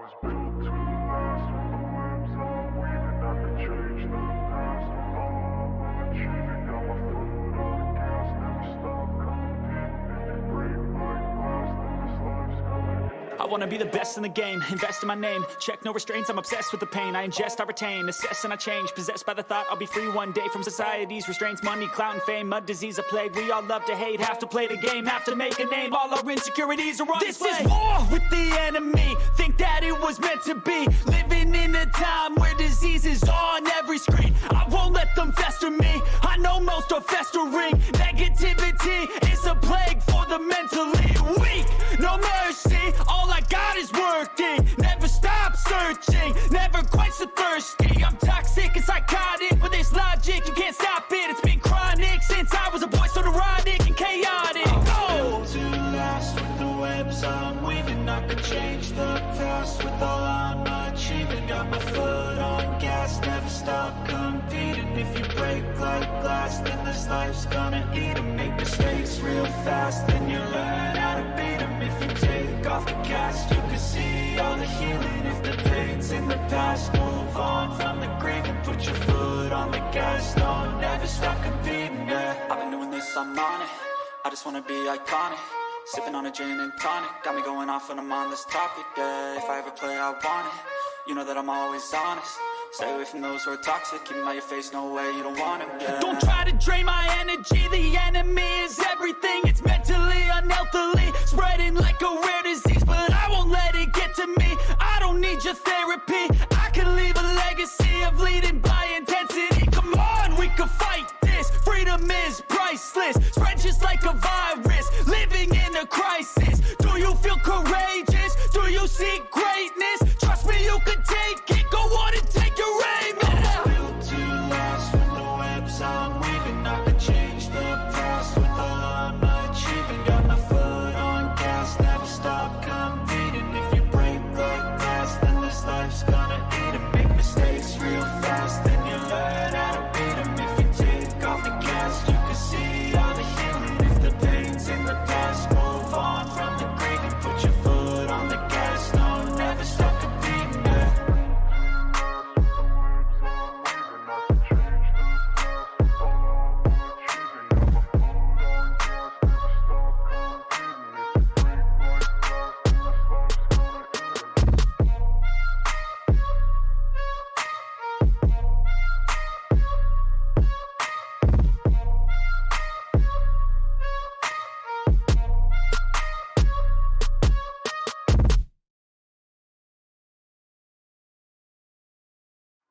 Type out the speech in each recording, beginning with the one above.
was built to last with the webs I'm weaving. I could change the past with all I'm achieving. Got my foot on the gas, never stop competing. If you break my glass, then this life's gonna end. I wanna be the best in the game, invest in my name. Check no restraints, I'm obsessed with the pain. I ingest, I retain, assess and I change. Possessed by the thought I'll be free one day from society's restraints. Money, clout and fame, mud, disease, a plague. We all love to hate, have to play the game, have to make a name. All our insecurities are on display. This is war with the enemy, think that it was meant to be. Living in a time where disease is on every screen. I won't let them fester me, I know most are festering. Negativity is a plague for the mentally weak. No mercy, all I got is working. Never stop searching, never quite so thirsty. I'm toxic and psychotic, with this logic you can't stop it. It's been chronic since I was a boy, so neurotic and chaotic. Go! To last with the webs I'm weaving. I could change the past with all I'm achieving. Got my foot on gas, never stop competing. If you break like glass, then this life's gonna eat 'em. Make mistakes real fast, then you learn how to beat 'em. If you take off the cast, you can see all the healing. If the pain's in the past, move on from the grave and put your foot on the gas. No, never stop competing, yeah. I've been doing this, I'm on it. I just wanna be iconic. Sipping on a gin and tonic, got me going off when I'm on this topic, yeah. If I ever play, I want it. You know that I'm always honest. Stay away from those who are toxic. Keep them out your face, no way, you don't want them, yeah. Don't try to drain my energy. The enemy is everything. It's mentally, unhealthily, spreading like a rare disease. But I won't let it get to me. I don't need your therapy. I can leave a legacy of leading by intensity. Come on, we can fight this. Freedom is priceless. Spread just like a virus. Living in a crisis. Do you feel courageous? Do you seek greatness? Trust me, you can take it. Go on and take your aim. I was built to last with the webs I'm weaving. I could change the past with all I'm achieving. Got my foot on gas, never stop competing. If you break like glass, then this life's gonna eat 'em. Make mistakes real fast, then you learn how to beat 'em. If you take off the cast, you can see all the healing. If the pain's in the past, move on from the grave and put your foot on the gas. No, never stop competing, yeah.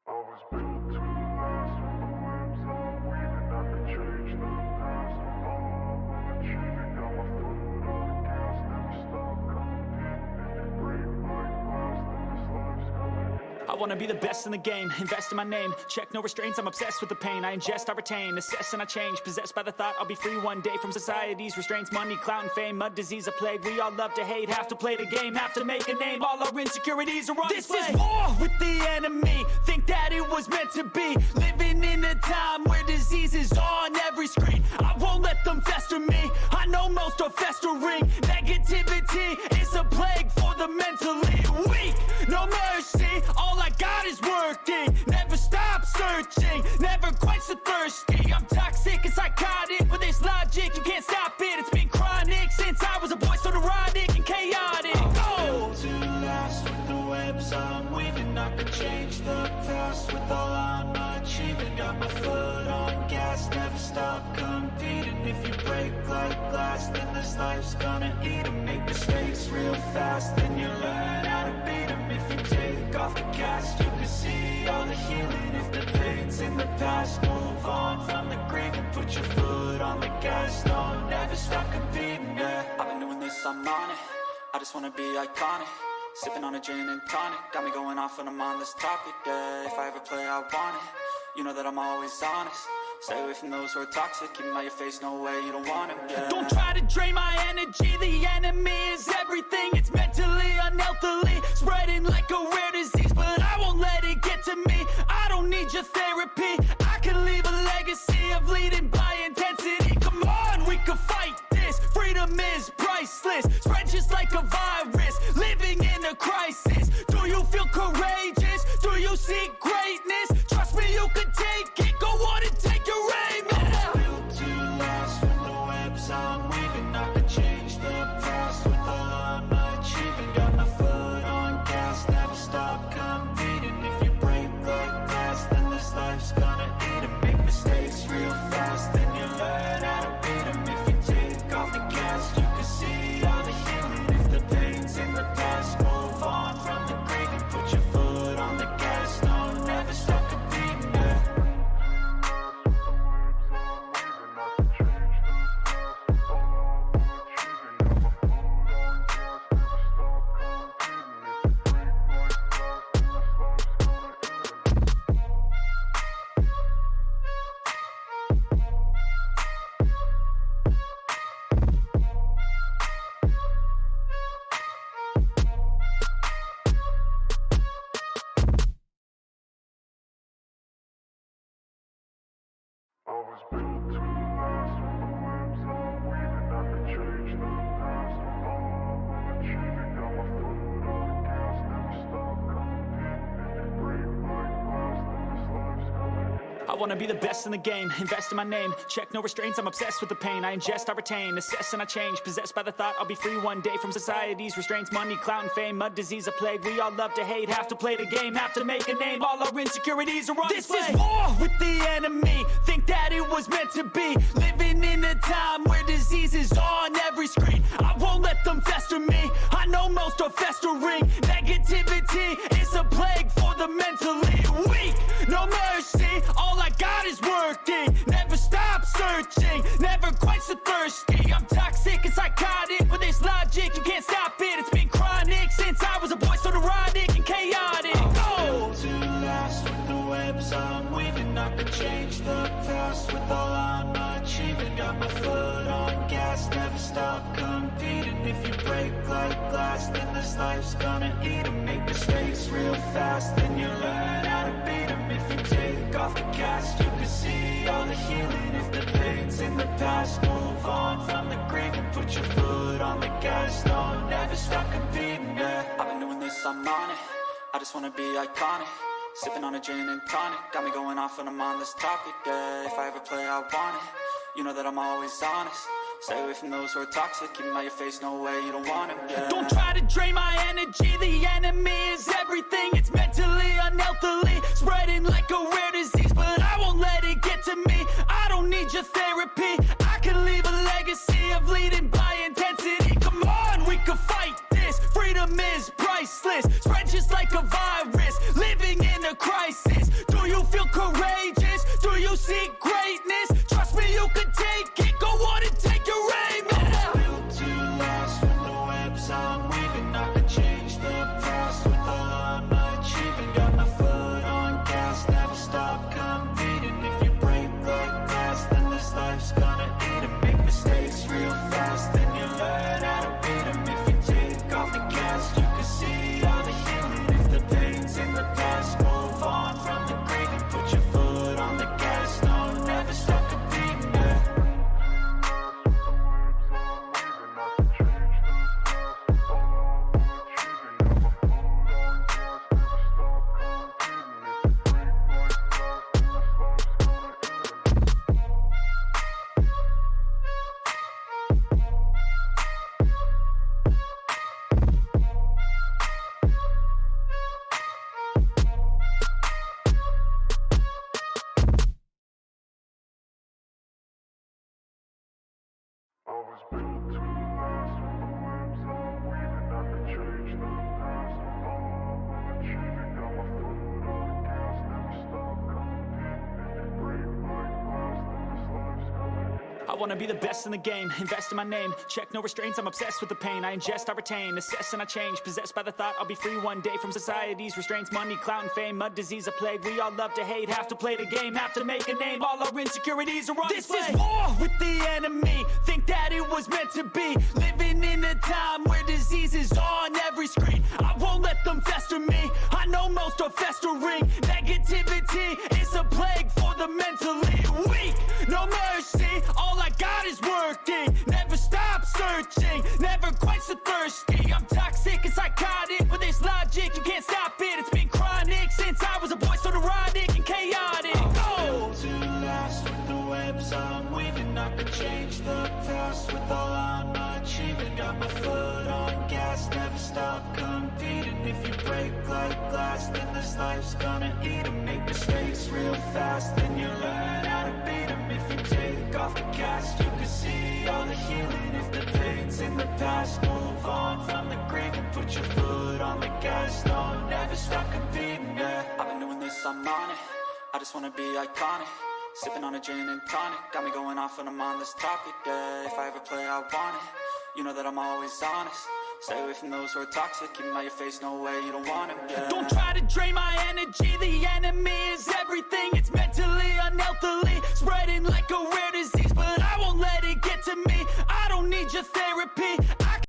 I was built to last with the webs I'm weaving. I could change the past with all I'm achieving. Got my foot on the gas, never stop competing. If you break my glass, then this life's gonna end. I wanna be the best in the game, invest in my name. Check no restraints, I'm obsessed with the pain. I ingest, I retain, assess and I change. Possessed by the thought I'll be free one day from society's restraints. Money, clout and fame, mud, disease, a plague. We all love to hate, have to play the game, have to make a name. All our insecurities are on display. This is war with the enemy, think that it was meant to be. Living in a time where disease is on every screen. I won't let them fester me, I know most are festering. Negativity is a plague for the mentally weak. No mercy, all I got is working. Never stop searching, never quite so thirsty. I'm toxic and psychotic, with this logic you can't stop it. It's been chronic since I was a boy, so neurotic and chaotic. Go! To last with the webs I'm weaving. I could change the past with all I'm achieving. Got my foot on gas, never stop competing. If you break like glass, then this life's gonna eat 'em. Make mistakes real fast, then you learn how to beat 'em. If you take off the cast, you can see all the healing. If the pain's in the past, move on from the grave and put your foot on the gas. No, never stop competing, yeah. I've been doing this, I'm on it. I just wanna be iconic. Sipping on a gin and tonic, got me going off when I'm on this topic, yeah. If I ever play, I want it. You know that I'm always honest. Stay away from those who are toxic. Keep them out your face, no way, you don't want them, yeah. Don't try to drain my energy. The enemy is everything. It's mentally, unhealthily, spreading like a rare disease. But I won't let it get to me. I don't need your therapy. I can leave a legacy of leading by intensity. Come on, we can fight this. Freedom is priceless. Spread just like a virus. Living in a crisis. Do was built to last with the webs I'm weaving. I could change the past tomorrow. I'm achieving, got my foot on the gas, never stop competing. If you break my glass, then this life's gonna end. I wanna be the best in the game, invest in my name. Check no restraints, I'm obsessed with the pain. I ingest, I retain, assess and I change. Possessed by the thought I'll be free one day from society's restraints. Money, clout and fame, mud, disease, a plague. We all love to hate, have to play the game, have to make a name. All our insecurities are on display. This is war with the enemy, think that it was meant to be. Living in a time where disease is on every screen. I won't let them fester me, I know most are festering. Negativity is a plague for the mentally weak. No mercy, all I got is working. Never stop searching, never quite so thirsty. I'm toxic and psychotic, with this logic you can't stop it. It's been chronic since I was a boy, so neurotic and chaotic. Go! To last with the webs I'm weaving. I could change the past with all I'm achieving. Got my foot on gas, never stop competing. If you break like glass, then this life's gonna eat 'em. Make mistakes real fast, then you learn how to beat 'em. If you take off the cast, you can see all the healing. If the pain's in the past, move on from the grave and put your foot on the gas. No, never stop competing, yeah. I've been doing this, I'm on it. I just wanna be iconic. Sipping on a gin and tonic, got me going off when I'm on this topic, yeah. If I ever play, I want it. You know that I'm always honest. Stay away from those who are toxic. Keep them out your face, no way, you don't want them, yeah. Don't try to drain my energy. The enemy is everything. It's mentally, unhealthily, spreading like a rare disease. But I won't let it get to me. I don't need your therapy. I can leave a legacy of leading by intensity. Come on, we can fight this. Freedom is priceless. Spread just like a virus. Living in a crisis. Do you feel courageous? Do you seek greatness? Trust me, you can take it. Go on and take your aim. I was built to last with the webs I'm weaving. I could change the past with all I'm achieving. Got my foot on gas, never stop competing. If you break like glass, then this life's gonna eat 'em. Make mistakes real fast, then you learn how to beat 'em. If you take off the cast, you can see all the healing. If the pain's in the past, move on from the grave and put your foot on the gas. No, never stop competing, yeah. I was built to last with the webs I'm weaving. I could change the past tomorrow. I'm achieving, got my foot on the gas, never stop competing. If you break my glass, then this life's gonna end. I wanna be the best in the game, invest in my name. Check no restraints, I'm obsessed with the pain. I ingest, I retain, assess and I change. Possessed by the thought I'll be free one day from society's restraints. Money, clout and fame, mud, disease, a plague. We all love to hate, have to play the game, have to make a name. All our insecurities are on display. This is war with the enemy, think that it was meant to be. Living in a time where disease is on every screen. I won't let them fester me, I know most are festering. Negativity is a plague for the mentally weak. No mercy, all I got is working. Never stop searching, never quite so thirsty. I'm toxic and psychotic, with this logic you can't stop it. It's been chronic since I was a boy, so neurotic and chaotic. Go! To last with the webs I'm weaving. I could change the past with all I'm achieving. Got my foot on gas, never stop competing. If you break like glass, then this life's gonna eat 'em. Make mistakes real fast, then you learn how to beat 'em. If you take off the cast, you can see all the healing. If the pain's in the past, move on from the grave and put your foot on the gas. No, never stop competing, yeah. I've been doing this, I'm on it. I just wanna be iconic. Sipping on a gin and tonic, got me going off when I'm on this topic, yeah. If I ever play, I want it. You know that I'm always honest. Stay away from those who are toxic. Keep them out your face, no way, you don't want them, yeah. Don't try to drain my energy. The enemy is everything. It's mentally, unhealthily, spreading like a rare disease. But I won't let it get to me. I don't need your therapy.